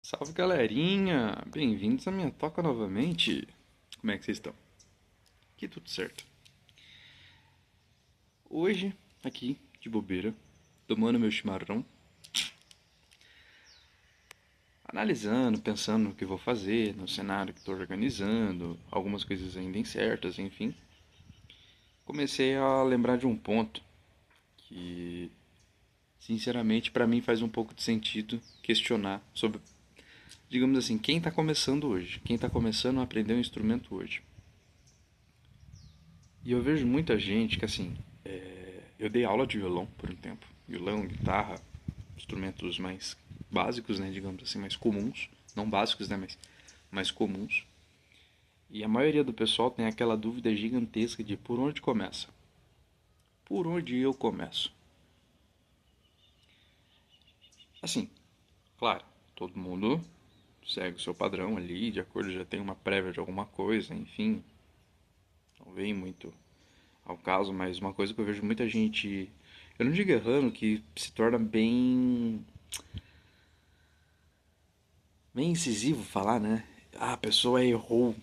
Salve galerinha, bem-vindos à minha toca novamente. Como é que vocês estão? Aqui tudo certo. Hoje, aqui, de bobeira, tomando meu chimarrão, analisando, pensando no que vou fazer, no cenário que estou organizando, algumas coisas ainda incertas, enfim. Comecei a lembrar de um ponto que, sinceramente, para mim faz um pouco de sentido questionar sobre, digamos assim, quem está começando hoje, quem está começando a aprender um instrumento hoje. E eu vejo muita gente que, assim, eu dei aula de violão por um tempo. Violão, guitarra, instrumentos mais básicos, né, digamos assim, mais comuns. Não básicos, né, mas mais comuns. E a maioria do pessoal tem aquela dúvida gigantesca de por onde começa. Por onde eu começo? Assim, claro, todo mundo segue o seu padrão ali, de acordo, já tem uma prévia de alguma coisa, enfim. Não vem muito ao caso, mas uma coisa que eu vejo muita gente, eu não digo errando, que se torna bem incisivo falar, né? Ah, a pessoa errou,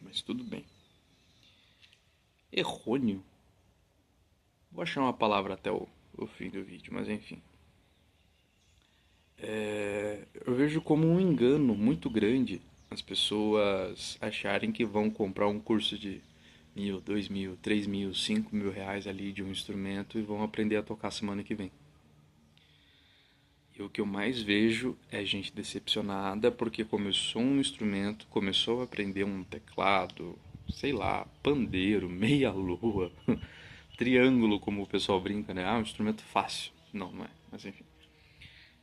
mas tudo bem. Errôneo? Vou achar uma palavra até o fim do vídeo, mas enfim. Eu vejo como um engano muito grande as pessoas acharem que vão comprar um curso de 1.000, 2.000, 3.000, 5.000 reais ali de um instrumento e vão aprender a tocar semana que vem. E o que eu mais vejo é gente decepcionada porque começou um instrumento, começou a aprender um teclado, sei lá, pandeiro, meia-lua, triângulo, como o pessoal brinca, né? Ah, um instrumento fácil. Não, não é. Mas enfim.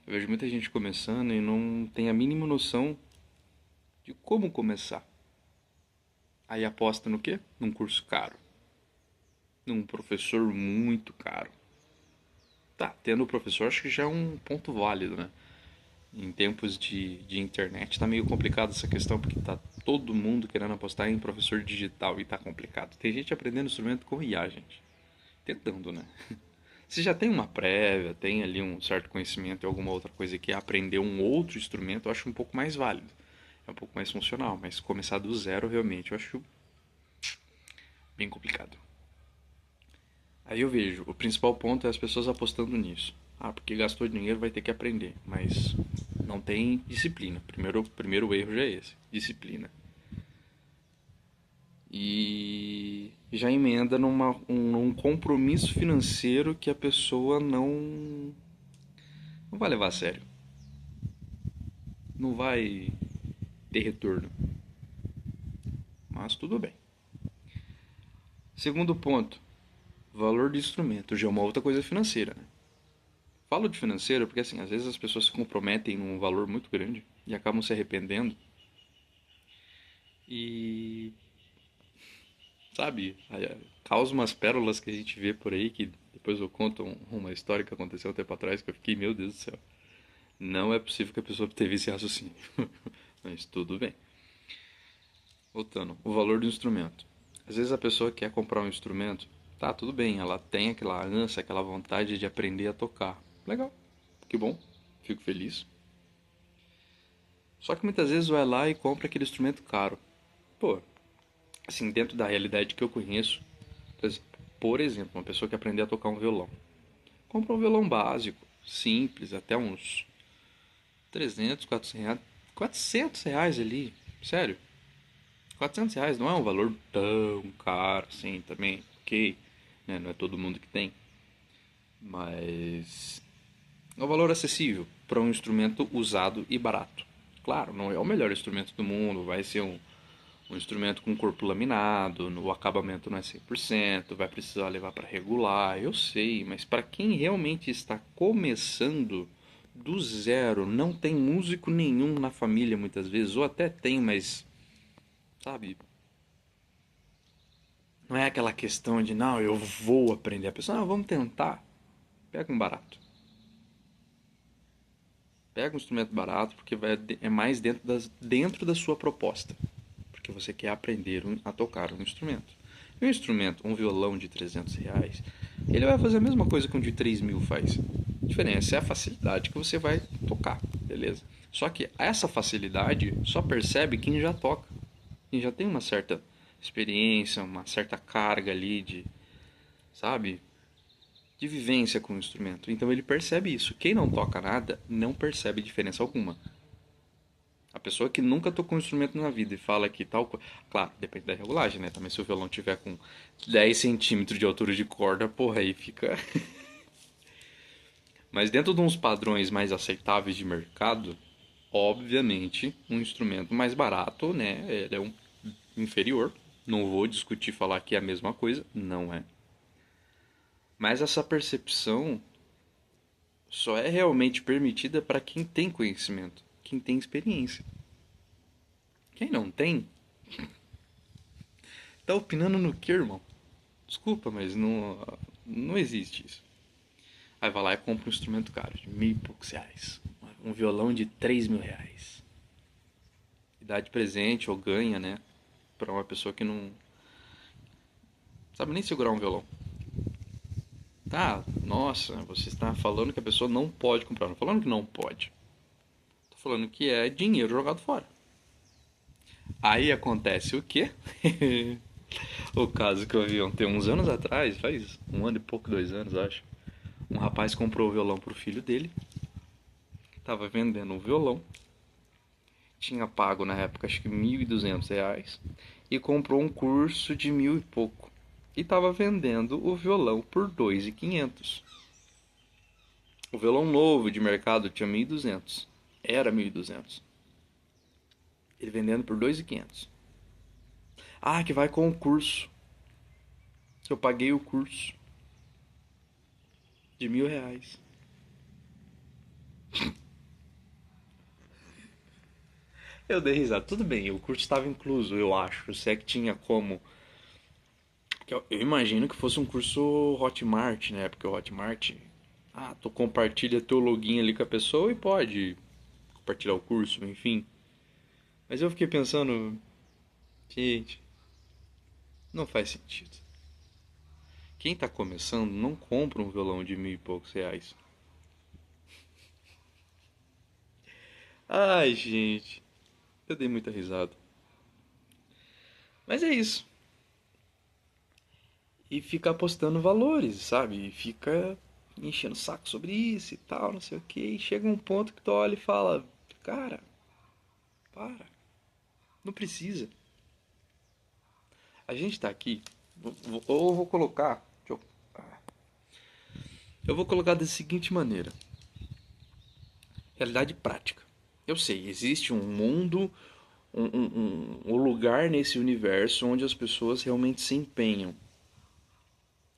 Eu vejo muita gente começando e não tem a mínima noção de como começar. Aí aposta no quê? Num curso caro. Num professor muito caro. Tá, tendo o professor acho que já é um ponto válido, né? Em tempos de internet tá meio complicado essa questão, porque tá todo mundo querendo apostar em professor digital e tá complicado. Tem gente aprendendo instrumento com IA, gente. Tentando, né? Se já tem uma prévia, tem ali um certo conhecimento e alguma outra coisa que é aprender um outro instrumento, eu acho um pouco mais válido. É um pouco mais funcional, mas começar do zero realmente eu acho bem complicado. Aí eu vejo, o principal ponto é as pessoas apostando nisso. Ah, porque gastou dinheiro vai ter que aprender, mas não tem disciplina. Primeiro erro já é esse, disciplina. E já emenda num compromisso financeiro que a pessoa não vai levar a sério. Não vai ter retorno. Mas tudo bem. Segundo ponto, valor do instrumento. Já é uma outra coisa financeira, né? Falo de financeiro porque assim, às vezes as pessoas se comprometem num valor muito grande e acabam se arrependendo. E, sabe, causa umas pérolas que a gente vê por aí que depois eu conto uma história que aconteceu um tempo atrás que eu fiquei, meu Deus do céu. Não é possível que a pessoa teve esse raciocínio. Mas tudo bem. Voltando, o valor do instrumento. Às vezes a pessoa quer comprar um instrumento, tá, tudo bem, ela tem aquela ânsia, aquela vontade de aprender a tocar. Legal, que bom, fico feliz. Só que muitas vezes vai lá e compra aquele instrumento caro. Pô, assim, dentro da realidade que eu conheço, por exemplo, uma pessoa que aprender a tocar um violão. Compra um violão básico, simples, até uns 300, R$ 400, R$ 400 ali, sério. R$ 400 não é um valor tão caro assim também, ok, né? Não é todo mundo que tem, mas é um valor acessível para um instrumento usado e barato. Claro, não é o melhor instrumento do mundo, vai ser um instrumento com corpo laminado, o acabamento não é 100%, vai precisar levar para regular, eu sei, mas para quem realmente está começando do zero, não tem músico nenhum na família muitas vezes, ou até tem, mas sabe, não é aquela questão de, não, eu vou aprender. A pessoa, não, vamos tentar. Pega um barato. Pega um instrumento barato, porque é mais dentro da sua proposta. Porque você quer aprender a tocar um instrumento. E um instrumento, um violão de R$ 300, ele vai fazer a mesma coisa que um de 3.000 faz. diferença é a facilidade que você vai tocar, beleza? Só que essa facilidade só percebe quem já toca, quem já tem uma certa experiência, uma certa carga ali de, sabe, de vivência com o instrumento. Então ele percebe isso. Quem não toca nada não percebe diferença alguma. A pessoa que nunca tocou um instrumento na vida e fala que tal coisa. Claro, depende da regulagem, né? Também se o violão tiver com 10 centímetros de altura de corda, porra, aí fica. Mas dentro de uns padrões mais aceitáveis de mercado, obviamente, um instrumento mais barato, né? Ele é um inferior. Não vou discutir falar que é a mesma coisa, não é. Mas essa percepção só é realmente permitida para quem tem conhecimento, quem tem experiência. Quem não tem, tá opinando no que, irmão? Desculpa, mas não existe isso. Aí vai lá e compra um instrumento caro, de mil e poucos reais. Um violão de 3.000 reais. E dá de presente ou ganha, né? Pra uma pessoa que não sabe nem segurar um violão. Tá, nossa, você está falando que a pessoa não pode comprar. Não tô falando que não pode. Tô falando que é dinheiro jogado fora. Aí acontece o quê? O caso que eu vi ontem, uns anos atrás, faz um ano e pouco, 2 anos, acho. Um rapaz comprou o violão pro filho dele. Tava vendendo um violão. Tinha pago na época acho que R$ 1.200. E comprou um curso de 1.000 e pouco. E tava vendendo o violão por 2.500. O violão novo de mercado tinha 1.200. Era 1.200. Ele vendendo por 2.500. Ah, que vai com o curso. Eu paguei o curso de R$ 1.000. Eu dei risada. Tudo bem, o curso estava incluso, eu acho. Se é que tinha como. Eu imagino que fosse um curso Hotmart, né? Porque o Hotmart. Ah, tu compartilha teu login ali com a pessoa e pode compartilhar o curso, enfim. Mas eu fiquei pensando, gente, não faz sentido. Quem tá começando não compra um violão de 1.000 e poucos reais. Ai, gente, eu dei muita risada. Mas é isso. E fica apostando valores, sabe? E fica enchendo o saco sobre isso e tal, não sei o que. E chega um ponto que tu olha e fala, cara, para, não precisa. A gente tá aqui, ou eu vou colocar, eu vou colocar da seguinte maneira: realidade prática. Eu sei, existe um mundo, um lugar nesse universo onde as pessoas realmente se empenham.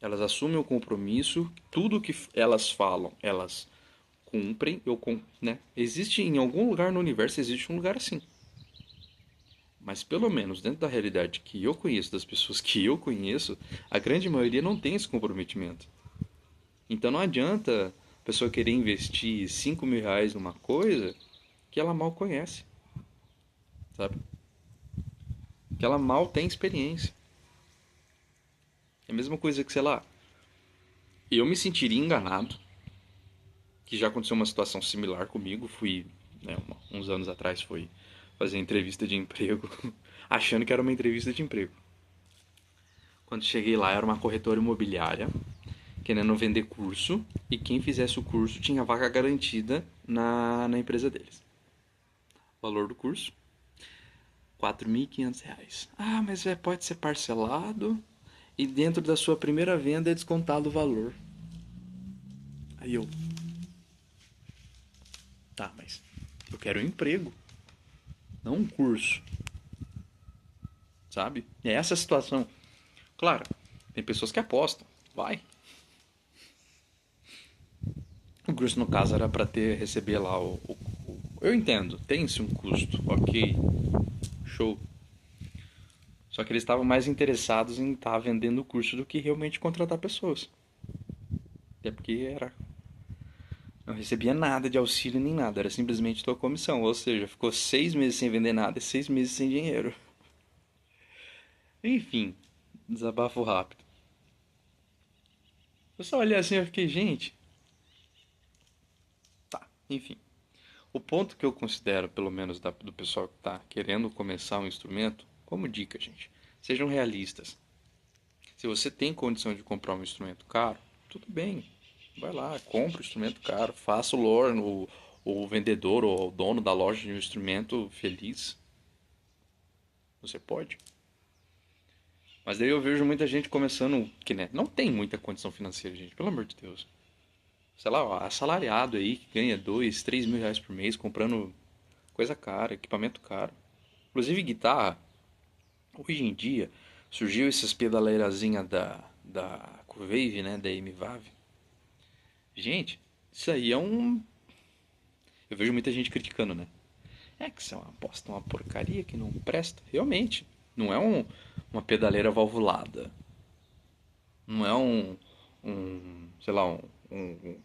Elas assumem o compromisso, tudo que elas falam, elas cumprem, né? Existe em algum lugar no universo, existe um lugar assim. Mas pelo menos dentro da realidade que eu conheço, das pessoas que eu conheço, a grande maioria não tem esse comprometimento. Então não adianta a pessoa querer investir R$ 5.000 numa coisa que ela mal conhece, sabe? Que ela mal tem experiência. É a mesma coisa que, sei lá, eu me sentiria enganado, que já aconteceu uma situação similar comigo, fui, né, uns anos atrás, fui fazer entrevista de emprego, achando que era uma entrevista de emprego. Quando cheguei lá, era uma corretora imobiliária, querendo vender curso, e quem fizesse o curso tinha vaga garantida na empresa deles. O valor do curso, R$ 4.500. Ah, mas pode ser parcelado e dentro da sua primeira venda é descontado o valor. Aí eu, tá, mas eu quero um emprego, não um curso, sabe? É essa a situação. Claro, tem pessoas que apostam, vai. O curso, no caso, era para receber lá eu entendo, tem-se um custo, ok, show. Só que eles estavam mais interessados em estar vendendo o curso do que realmente contratar pessoas. Até porque não recebia nada de auxílio nem nada, era simplesmente tua comissão. Ou seja, ficou 6 meses sem vender nada e 6 meses sem dinheiro. Enfim, desabafo rápido. Eu só olhei assim e fiquei, gente, Enfim, o ponto que eu considero, pelo menos do pessoal que está querendo começar um instrumento, como dica, gente, sejam realistas. Se você tem condição de comprar um instrumento caro, tudo bem. Vai lá, compra o instrumento caro, faça o vendedor ou o dono da loja de um instrumento feliz. Você pode. Mas daí eu vejo muita gente começando que né, não tem muita condição financeira, gente, pelo amor de Deus. Sei lá, assalariado aí que ganha 2, 3 mil reais por mês comprando coisa cara, equipamento caro. Inclusive guitarra, hoje em dia surgiu essas pedaleirazinhas da Cuvave, né, da M-Vave. Gente, isso aí é um. Eu vejo muita gente criticando, né? É que isso é uma bosta, uma porcaria que não presta. Realmente, não é uma pedaleira valvulada. Não é sei lá,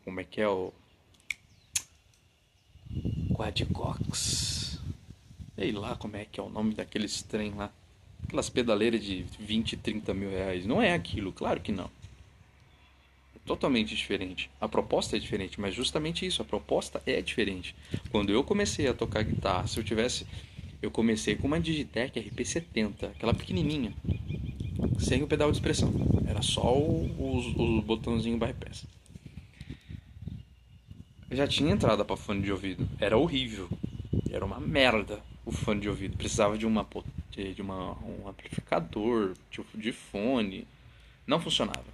como é que é o Quadcox. Sei lá como é que é o nome daqueles trem lá. Aquelas pedaleiras de 20, 30 mil reais. Não é aquilo, claro que não. É totalmente diferente. A proposta é diferente, mas justamente isso, a proposta é diferente. Quando eu comecei a tocar guitarra, se eu tivesse. Eu comecei com uma Digitec RP70, aquela pequenininha, sem o pedal de expressão. Era só o botãozinho bypass. Eu já tinha entrada para fone de ouvido. Era horrível. Era uma merda o fone de ouvido. Precisava um amplificador, tipo de fone. Não funcionava.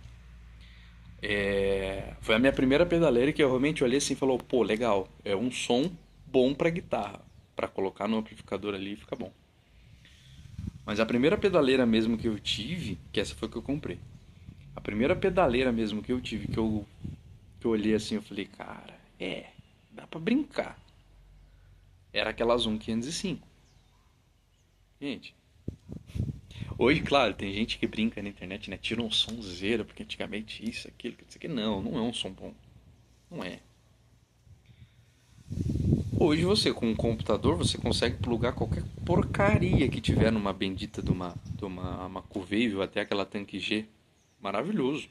Foi a minha primeira pedaleira que eu realmente olhei assim e falou, pô, legal, é um som bom para guitarra. Para colocar no amplificador ali fica bom. Mas a primeira pedaleira mesmo que eu tive, que essa foi que eu comprei. A primeira pedaleira mesmo que eu tive, que eu olhei assim, eu falei, cara, dá pra brincar. Era aquela Zoom 505. Gente, hoje, claro, tem gente que brinca na internet, né? Tira um som zero, porque antigamente isso, aquilo, isso aqui. Não, não é um som bom. Não é. Hoje você, com um computador, você consegue plugar qualquer porcaria que tiver numa bendita de uma Cuvave ou até aquela Tanque G. Maravilhoso.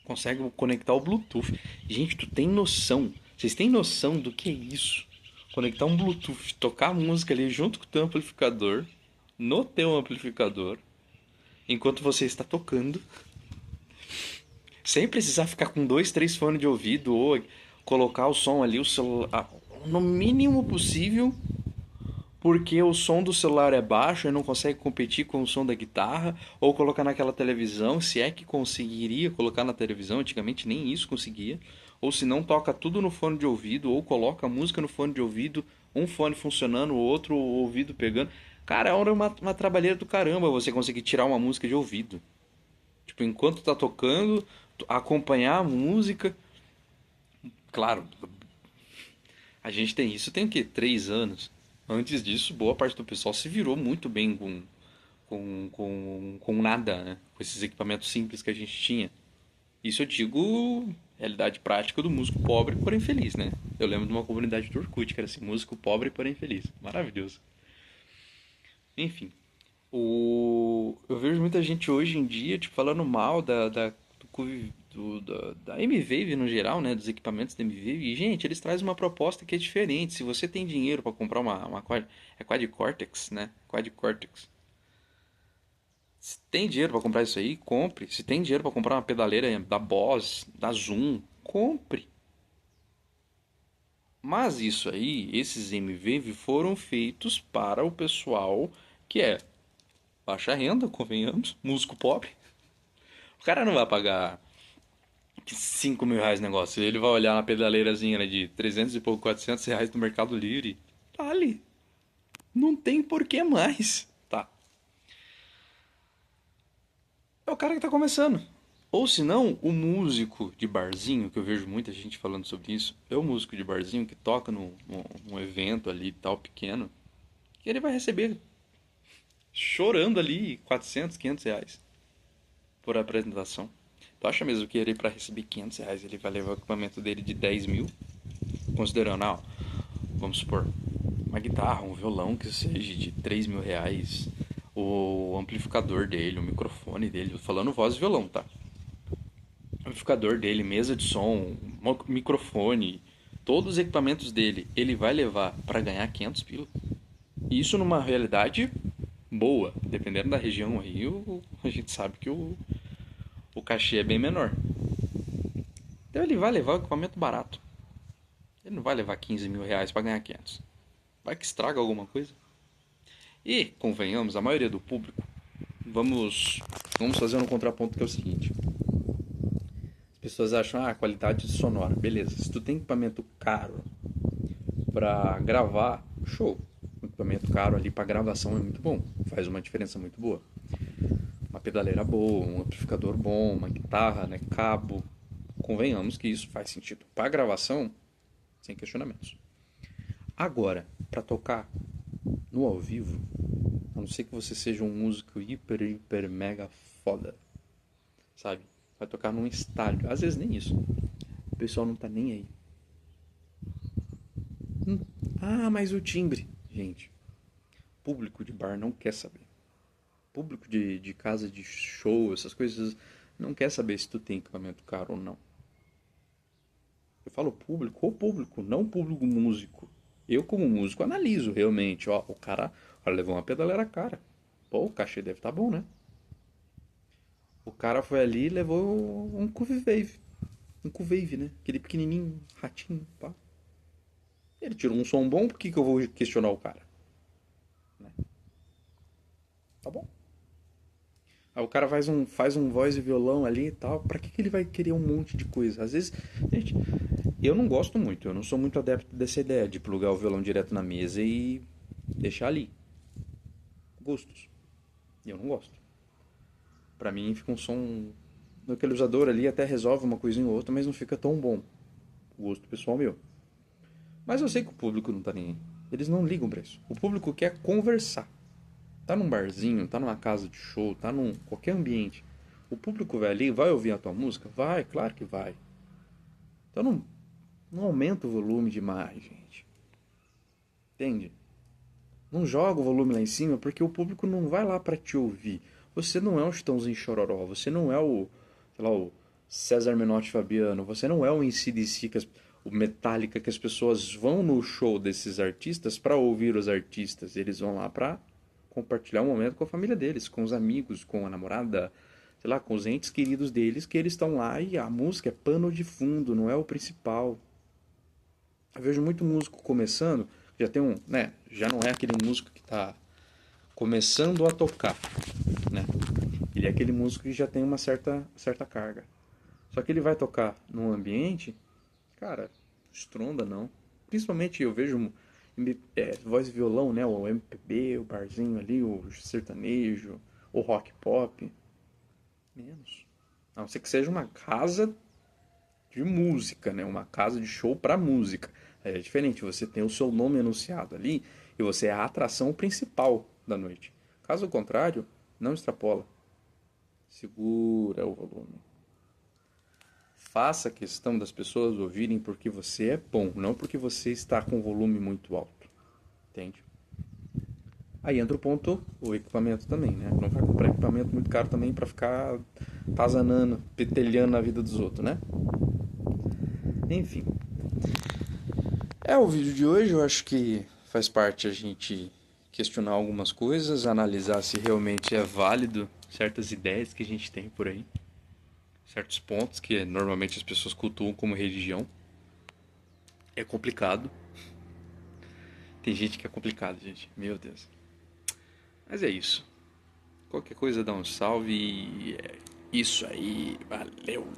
Consegue conectar o Bluetooth. Gente, tu tem noção? Vocês têm noção do que é isso? Conectar um Bluetooth, tocar a música ali junto com o teu amplificador, no teu amplificador, enquanto você está tocando, sem precisar ficar com 2, 3 fones de ouvido ou colocar o som ali, o celular, no mínimo possível, porque o som do celular é baixo e não consegue competir com o som da guitarra, ou colocar naquela televisão, se é que conseguiria colocar na televisão, antigamente nem isso conseguia, ou se não toca tudo no fone de ouvido, ou coloca a música no fone de ouvido, um fone funcionando, o outro ouvido pegando. Cara, é uma trabalheira do caramba você conseguir tirar uma música de ouvido. Tipo, enquanto tá tocando, acompanhar a música. Claro, a gente tem isso tem o quê? 3 anos. Antes disso, boa parte do pessoal se virou muito bem com nada, né? Com esses equipamentos simples que a gente tinha. Isso eu digo realidade prática do músico pobre, porém feliz, né? Eu lembro de uma comunidade do Orkut que era assim, músico pobre, porém feliz. Maravilhoso. Enfim, eu vejo muita gente hoje em dia, tipo, falando mal da M-Wave no geral, né? Dos equipamentos da M-Wave. E, gente, eles trazem uma proposta que é diferente. Se você tem dinheiro para comprar é Quad Cortex, né? Quad Cortex. Se tem dinheiro para comprar isso aí, compre. Se tem dinheiro para comprar uma pedaleira da Boss, da Zoom, compre. Mas isso aí, esses M-Wave foram feitos para o pessoal que é baixa renda, convenhamos, músico pobre. O cara não vai pagar 5 mil reais no negócio. Ele vai olhar na pedaleirazinha né, de 300 e pouco, 400 reais no Mercado Livre. Vale. Não tem porquê mais. Tá. É o cara que tá começando. Ou se não, o músico de barzinho, que eu vejo muita gente falando sobre isso, é o músico de barzinho que toca num evento ali tal, pequeno, que ele vai receber chorando ali 400, 500 reais por apresentação. Tu acha mesmo que ele, para receber 500 reais, ele vai levar o equipamento dele de 10 mil? Considerando, vamos supor, uma guitarra, um violão que seja de 3 mil reais, o amplificador dele, o microfone dele, falando voz e violão, tá? O amplificador dele, mesa de som, microfone, todos os equipamentos dele ele vai levar para ganhar 500 pila. Isso numa realidade boa, dependendo da região aí, a gente sabe que o cachê é bem menor. Então ele vai levar o equipamento barato. Ele não vai levar 15 mil reais para ganhar 500. Vai que estraga alguma coisa. E, convenhamos, a maioria do público, vamos fazer um contraponto que é o seguinte. As pessoas acham, qualidade sonora, beleza. Se tu tem equipamento caro para gravar, show. Um equipamento caro ali para gravação é muito bom, faz uma diferença muito boa. Uma pedaleira boa, um amplificador bom, uma guitarra, né, cabo. Convenhamos que isso faz sentido. Para gravação, sem questionamentos. Agora, para tocar no ao vivo, a não ser que você seja um músico hiper, mega foda, sabe? Vai tocar num estádio, às vezes nem isso. O pessoal não tá nem aí. Mas o timbre. Gente, público de bar não quer saber. Público de casa de show, essas coisas, não quer saber se tu tem equipamento caro ou não. Eu falo público, ou público, não público músico. Eu, como músico, analiso realmente. O cara levou uma pedaleira cara. Pô, o cachê deve estar bom, né? O cara foi ali e levou um Cuvave. Um Cuvave, né? Aquele pequenininho, ratinho, pá. Ele tirou um som bom, por que eu vou questionar o cara? Né? Tá bom. Aí o cara faz um voz e violão ali e tal. Pra que ele vai querer um monte de coisa? Às vezes, gente, eu não gosto muito. Eu não sou muito adepto dessa ideia de plugar o violão direto na mesa e deixar ali. Gostos. Eu não gosto. Pra mim fica um som no equalizador ali, até resolve uma coisinha ou outra, mas não fica tão bom. Gosto pessoal meu. Mas eu sei que o público não tá nem aí. Eles não ligam pra isso. O público quer conversar. Tá num barzinho, tá numa casa de show, tá num qualquer ambiente. O público vai ali, vai ouvir a tua música? Vai, claro que vai. Então não aumenta o volume demais, gente. Entende? Não joga o volume lá em cima, porque o público não vai lá pra te ouvir. Você não é um Chitãozinho Chororó, você não é sei lá, o César Menotti Fabiano, você não é o AC/DC, o Metallica, que as pessoas vão no show desses artistas para ouvir os artistas. Eles vão lá para compartilhar um momento com a família deles, com os amigos, com a namorada, sei lá, com os entes queridos deles, que eles estão lá e a música é pano de fundo, não é o principal. Eu vejo muito músico começando, já tem né, já não é aquele músico que está começando a tocar, né? Ele é aquele músico que já tem uma certa carga. Só que ele vai tocar num ambiente, cara, estronda não. Principalmente eu vejo voz e violão, né? O MPB, o barzinho ali, o sertanejo, o rock pop. Menos. A não ser que seja uma casa de música, né? Uma casa de show para música. É diferente, você tem o seu nome anunciado ali e você é a atração principal da noite. Caso contrário, não extrapola. Segura o volume. Faça questão das pessoas ouvirem porque você é bom, não porque você está com o volume muito alto. Entende? Aí entra o equipamento também, né? Não vai comprar equipamento muito caro também para ficar tazanando, petelhando na vida dos outros, né? Enfim. É o vídeo de hoje, eu acho que faz parte a gente questionar algumas coisas, analisar se realmente é válido certas ideias que a gente tem por aí, certos pontos que normalmente as pessoas cultuam como religião. É complicado. Tem gente que é complicado, gente. Meu Deus. Mas é isso. Qualquer coisa dá um salve e é isso aí. Valeu!